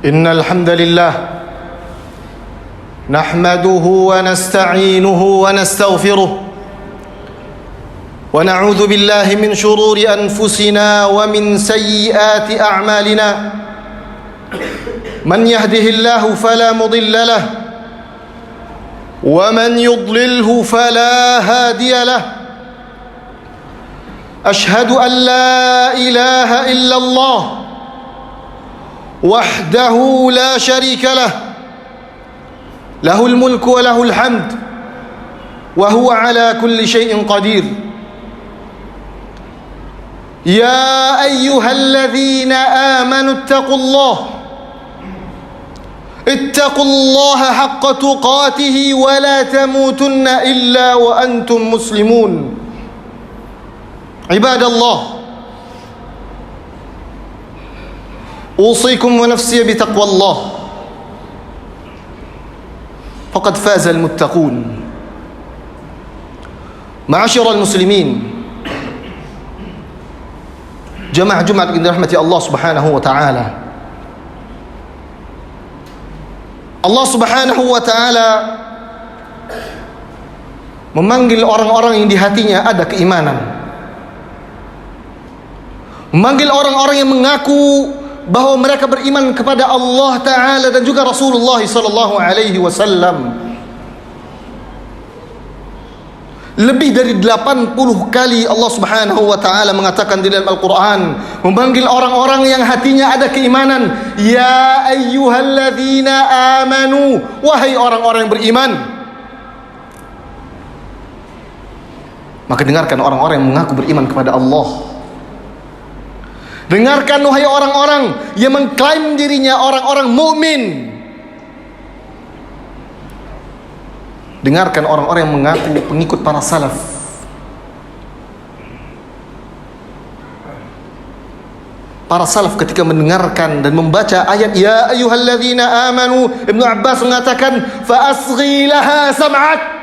إن الحمد لله نحمده ونستعينه ونستغفره ونعوذ بالله من شرور أنفسنا ومن سيئات أعمالنا من يهده الله فلا مضل له ومن يضلله فلا هادي له أشهد أن لا إله إلا الله وحده لا شريك له له الملك وله الحمد وهو على كل شيء قدير يا أيها الذين آمنوا اتقوا الله حق تقاته ولا تموتن إلا وأنتم مسلمون عباد الله أوصيكم ونفسي بتقوى الله فقد فاز المتقون معاشر المسلمين jamaah Jumat yang dirahmati Allah Subhanahu wa taala. Allah Subhanahu wa taala memanggil orang-orang yang di hatinya ada keimanan. Memanggil orang-orang yang mengaku bahwa mereka beriman kepada Allah taala dan juga Rasulullah sallallahu alaihi wasallam. Lebih dari 80 kali Allah Subhanahu wa taala mengatakan di dalam Al-Qur'an, memanggil orang-orang yang hatinya ada keimanan, ya ayyuhalladzina amanu, wahai orang-orang yang beriman. Maka dengarkan orang-orang yang mengaku beriman kepada Allah. Dengarkan wahai orang-orang yang mengklaim dirinya orang-orang mukmin. Dengarkan orang-orang yang mengaku pengikut para salaf. Para salaf ketika mendengarkan dan membaca ayat ya ayyuhalladzina amanu, Ibnu Abbas mengatakan fa asghi laha sam'ak.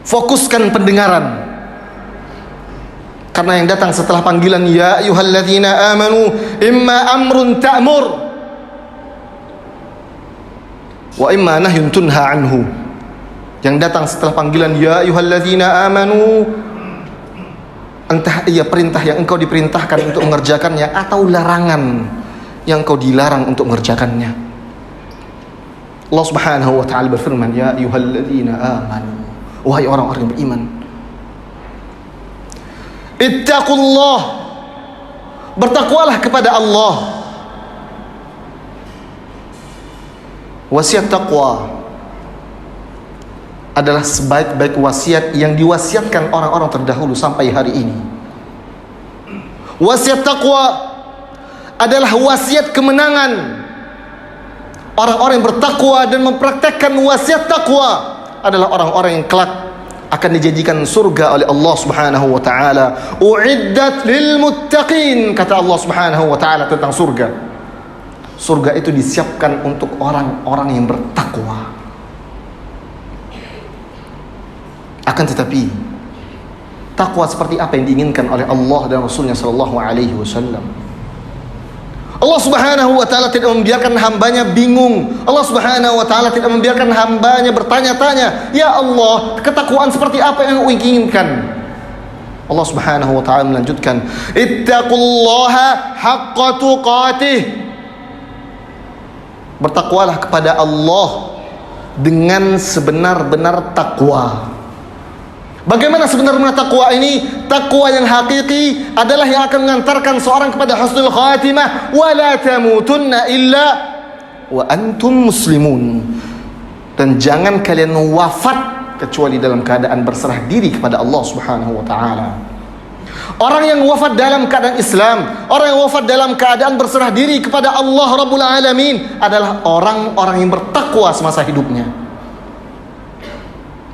Fokuskan pendengaran. Karena yang datang setelah panggilan ya ayyuhalladzina amanu imma amrun ta'mur wa imma nahyun tunha anhu. Yang datang setelah panggilan ya ayyuhalladzina amanu entah ia perintah yang engkau diperintahkan untuk mengerjakannya atau larangan yang engkau dilarang untuk mengerjakannya. Allah Subhanahu wa taala berfirman ya ayyuhalladzina amanu, wahai orang-orang yang beriman, ittaqullah, bertakwalah kepada Allah. Wasiat takwa adalah sebaik-baik wasiat yang diwasiatkan orang-orang terdahulu sampai hari ini. Wasiat takwa adalah wasiat kemenangan. Orang-orang yang bertakwa dan mempraktekkan wasiat takwa adalah orang-orang yang kelak akan dijadikan surga oleh Allah Subhanahu wa taala. Uiddat lil muttaqin, kata Allah Subhanahu wa taala tentang surga. Surga itu disiapkan untuk orang-orang yang bertakwa. Akan tetapi takwa seperti apa yang diinginkan oleh Allah dan Rasulnya sallallahu alaihi wasallam? Allah Subhanahu wa taala tidak membiarkan hambanya bingung. Allah Subhanahu wa taala tidak membiarkan hambanya bertanya-tanya, ya Allah, ketakwaan seperti apa yang Engkau inginkan? Allah Subhanahu wa taala melanjutkan, ittaqullaha haqqa tuqatih, bertakwalah kepada Allah dengan sebenar-benar takwa. Bagaimana sebenarnya takwa ini? Takwa yang hakiki adalah yang akan mengantarkan seorang kepada husnul khatimah. Wala tamutunna illa wa antum muslimun. Dan jangan kalian wafat kecuali dalam keadaan berserah diri kepada Allah Subhanahu wa taala. Orang yang wafat dalam keadaan Islam, orang yang wafat dalam keadaan berserah diri kepada Allah Rabbul Alamin adalah orang-orang yang bertakwa semasa hidupnya.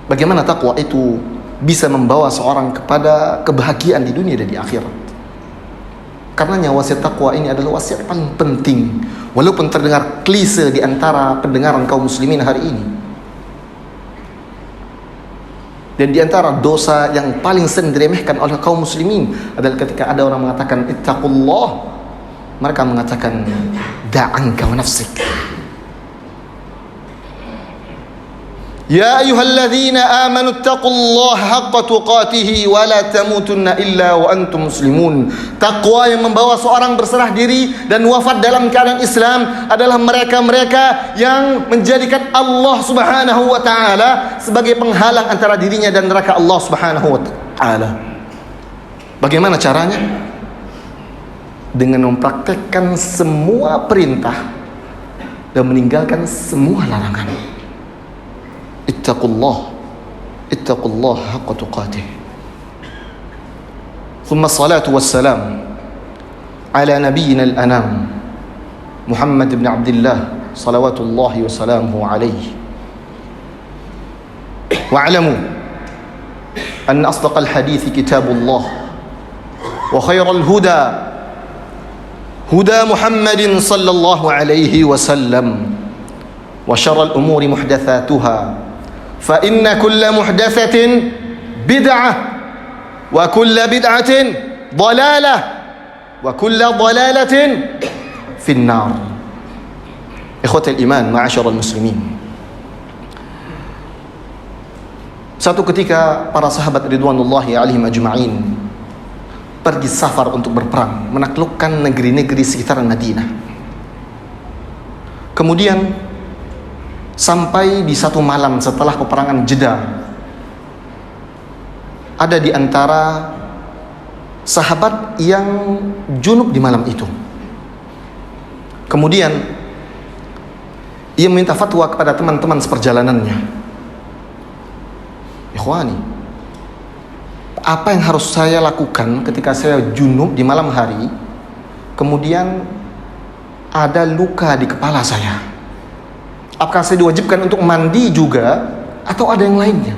Bagaimana takwa itu bisa membawa seorang kepada kebahagiaan di dunia dan di akhirat? Karenanya wasiat takwa ini adalah wasiat paling penting, walaupun terdengar klise di antara pendengaran kaum muslimin hari ini. Dan di antara dosa yang paling sering diremehkan oleh kaum muslimin adalah ketika ada orang mengatakan ittaqullah, mereka mengatakan da'anka wa nafsik. Ya ayyuhalladzina amanu ittaqullaha haqqa tuqatih wa la tamutunna illa wa antum muslimun. Takwa yang membawa seorang berserah diri dan wafat dalam keadaan Islam adalah mereka-mereka yang menjadikan Allah Subhanahu wa taala sebagai penghalang antara dirinya dan neraka Allah Subhanahu wa taala. Bagaimana caranya? Dengan mempraktekkan semua perintah dan meninggalkan semua larangan. Ittaqullah haqqa tuqatih. Thumma salatu wassalam ala nabiyyina al-anam Muhammad ibn Abdullah salawatullahi wa salamuhu alayhi. Wa'lamu anna asdaqal hadithi kitabullah wa khairal huda huda Muhammadin sallallahu alayhi wa sallam wa syarrul umuri muhdatsatuha fa inna kulla muhdatsatin bid'ah wa kulla bid'atin dhalalah wa kulla dhalalatin finnar. Ikhwatal iman, ma'asyiral muslimin. Satu ketika para sahabat ridwanullahi alaihim ajma'in pergi safar untuk berperang, menaklukkan negeri-negeri sekitaran Madinah. Kemudian sampai di satu malam setelah peperangan Jeddah, ada di antara sahabat yang junub di malam itu. Kemudian ia meminta fatwa kepada teman-teman seperjalanannya. Ikhwani, apa yang harus saya lakukan ketika saya junub di malam hari, kemudian ada luka di kepala saya? Apakah saya diwajibkan untuk mandi juga atau ada yang lainnya?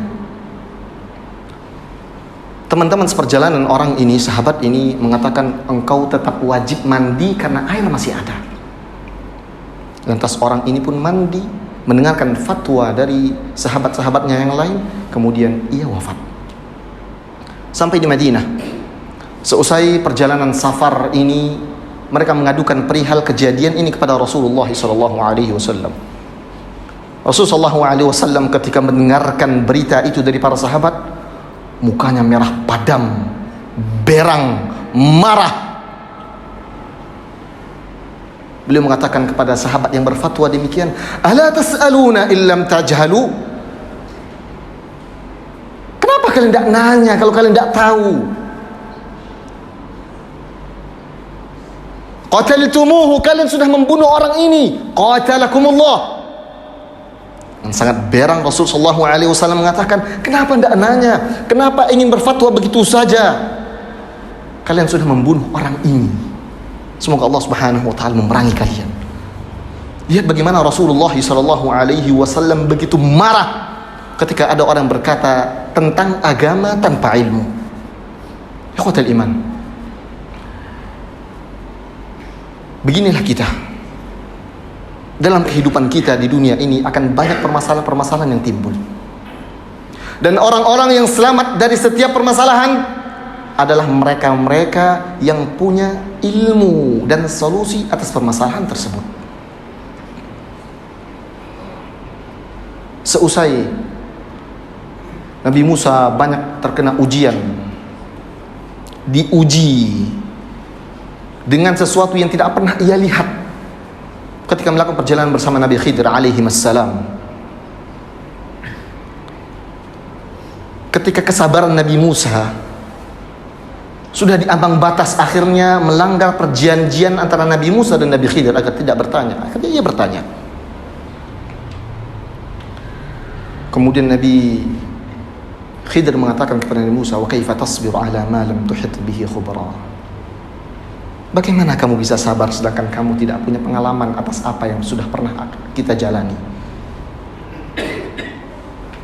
Teman-teman seperjalanan orang ini, sahabat ini mengatakan, engkau tetap wajib mandi karena air masih ada. Lantas orang ini pun mandi, mendengarkan fatwa dari sahabat-sahabatnya yang lain, kemudian ia wafat. Sampai di Madinah, seusai perjalanan safar ini, mereka mengadukan perihal kejadian ini kepada Rasulullah SAW. Rasulullah SAW ketika mendengarkan berita itu dari para sahabat, mukanya merah padam, berang, marah. Beliau mengatakan kepada sahabat yang berfatwa demikian, ala tas'aluna illam tajhalu? Kenapa kalian tidak nanya kalau kalian tidak tahu? Qataltumuhu, kalian sudah membunuh orang ini. Qatalakumullah. Dan sangat berang Rasulullah SAW mengatakan, kenapa tidak nanya? Kenapa ingin berfatwa begitu saja? Kalian sudah membunuh orang ini. Semoga Allah Subhanahu wa taala memerangi kalian. Lihat bagaimana Rasulullah SAW begitu marah ketika ada orang berkata tentang agama tanpa ilmu. Ikhwatal iman, beginilah kita. Dalam kehidupan kita di dunia ini akan banyak permasalahan-permasalahan yang timbul. Dan orang-orang yang selamat dari setiap permasalahan adalah mereka-mereka yang punya ilmu dan solusi atas permasalahan tersebut. Seusai Nabi Musa banyak terkena ujian, diuji dengan sesuatu yang tidak pernah ia lihat ketika melakukan perjalanan bersama Nabi Khidir alaihi wassalam. Ketika kesabaran Nabi Musa sudah di ambang batas, akhirnya melanggar perjanjian antara Nabi Musa dan Nabi Khidir agar tidak bertanya. Akhirnya ia bertanya. Kemudian Nabi Khidir mengatakan kepada Nabi Musa, wa kaifa tasbiru ala ma lam tuhit bihi khubra? Bagaimana kamu bisa sabar sedangkan kamu tidak punya pengalaman atas apa yang sudah pernah kita jalani?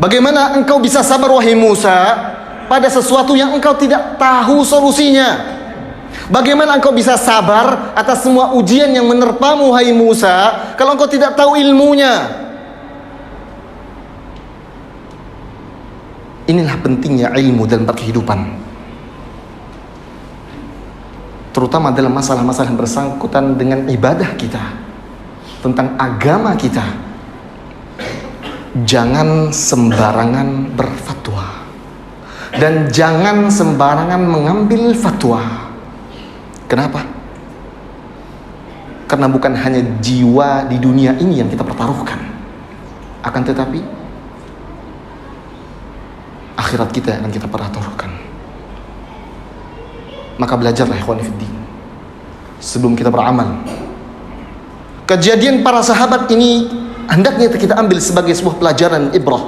Bagaimana engkau bisa sabar wahai Musa pada sesuatu yang engkau tidak tahu solusinya? Bagaimana engkau bisa sabar atas semua ujian yang menerpamu wahai Musa kalau engkau tidak tahu ilmunya? Inilah pentingnya ilmu dalam berkehidupan, terutama dalam masalah-masalah yang bersangkutan dengan ibadah kita, tentang agama kita. Jangan sembarangan berfatwa dan jangan sembarangan mengambil fatwa. Kenapa? Karena bukan hanya jiwa di dunia ini yang kita pertaruhkan, akan tetapi akhirat kita yang akan kita pertaruhkan. Maka belajarlah ikhwan fillah sebelum kita beramal. Kejadian para sahabat ini hendaknya kita ambil sebagai sebuah pelajaran ibrah,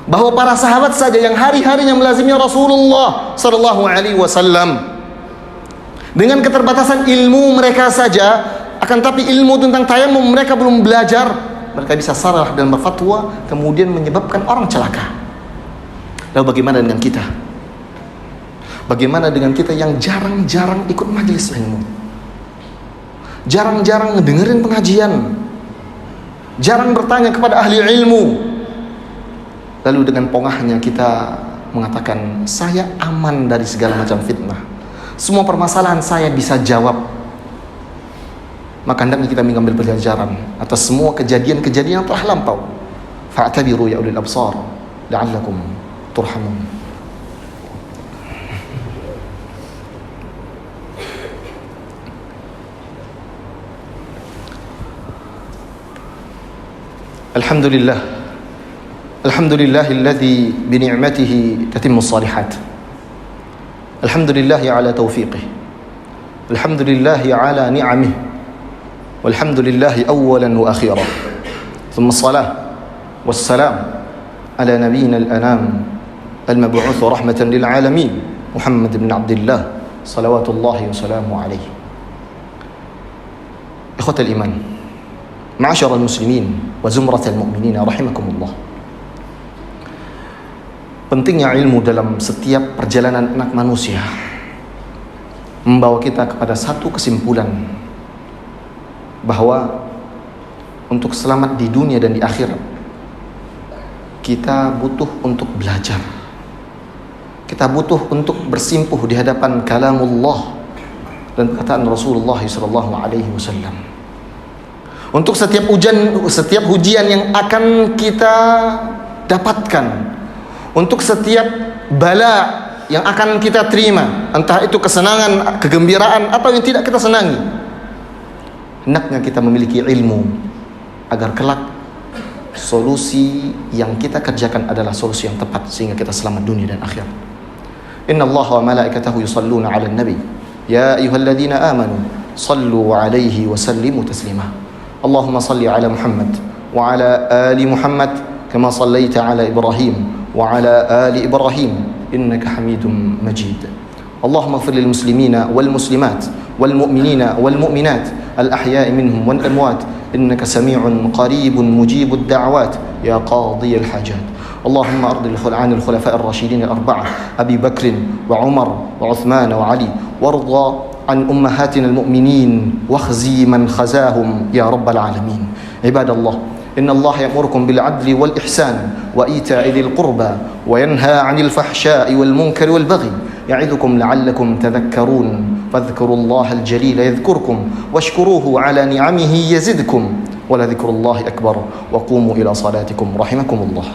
bahwa para sahabat saja yang hari-harinya melazimi Rasulullah sallallahu alaihi wasallam, dengan keterbatasan ilmu mereka saja, akan tapi ilmu tentang tayamum mereka belum belajar, mereka bisa salah dan berfatwa, kemudian menyebabkan orang celaka. Lalu bagaimana dengan kita? Bagaimana dengan kita yang jarang-jarang ikut majelis ilmu, jarang-jarang ngedengerin pengajian, jarang bertanya kepada ahli ilmu, lalu dengan pongahnya kita mengatakan, saya aman dari segala macam fitnah, semua permasalahan saya bisa jawab. Maka hendaknya kita mengambil pelajaran atas semua kejadian-kejadian yang telah lampau. Fa'tabiru ya ulil absar la'allakum turhamun. Alhamdulillah, alhamdulillahilladzi bi ni'matihi tatimmu shalihat. Alhamdulillah ala taufiqih, alhamdulillah ala ni'amih, walhamdulillah awalan wa akhiran. Thumma salah wassalam ala nabiyyina al-anam al-mab'uth rahmatan lil alamin Muhammad ibn Abdullah salawatullahi wa salamu alaihi. Ikhwatal iman, ma'asyiral muslimin wa zumratal mu'minin rahimakumullah. Pentingnya ilmu dalam setiap perjalanan anak manusia membawa kita kepada satu kesimpulan, bahwa untuk selamat di dunia dan di akhirat kita butuh untuk belajar. Kita butuh untuk bersimpuh di hadapan kalamullah dan perkataan Rasulullah sallallahu alaihi wasallam. Untuk setiap ujian yang akan kita dapatkan, untuk setiap bala yang akan kita terima, entah itu kesenangan, kegembiraan atau yang tidak kita senangi, hendaknya kita memiliki ilmu agar kelak solusi yang kita kerjakan adalah solusi yang tepat sehingga kita selamat dunia dan akhirat. Inna Allaha wa malaikatahu yusalluna 'alan nabi ya ayyuhalladzina amanu sallu 'alaihi wa sallimu taslima. Allahumma salli 'ala Muhammad wa 'ala ali Muhammad kama sallaita 'ala Ibrahim wa 'ala ali Ibrahim innaka Hamidum Majid. Allahumma ighfir lil muslimina wal muslimat wal mu'minina wal mu'minat al ahya'i minhum wal amwat innaka sami'un qaribun mujibud da'wat ya qadiyal hajat. اللهم أرض عن الخلفاء الراشدين الأربعة أبي بكر وعمر وعثمان وعلي، وارضى عن أمهاتنا المؤمنين واخزي من خزاهم يا رب العالمين. عباد الله، إن الله يأمركم بالعدل والإحسان وإيتاء ذي القربى وينهى عن الفحشاء والمنكر والبغي يعظكم لعلكم تذكرون. فاذكروا الله الجليل يذكركم واشكروه على نعمه يزدكم ولذكر الله أكبر وقوموا إلى صلاتكم رحمكم الله.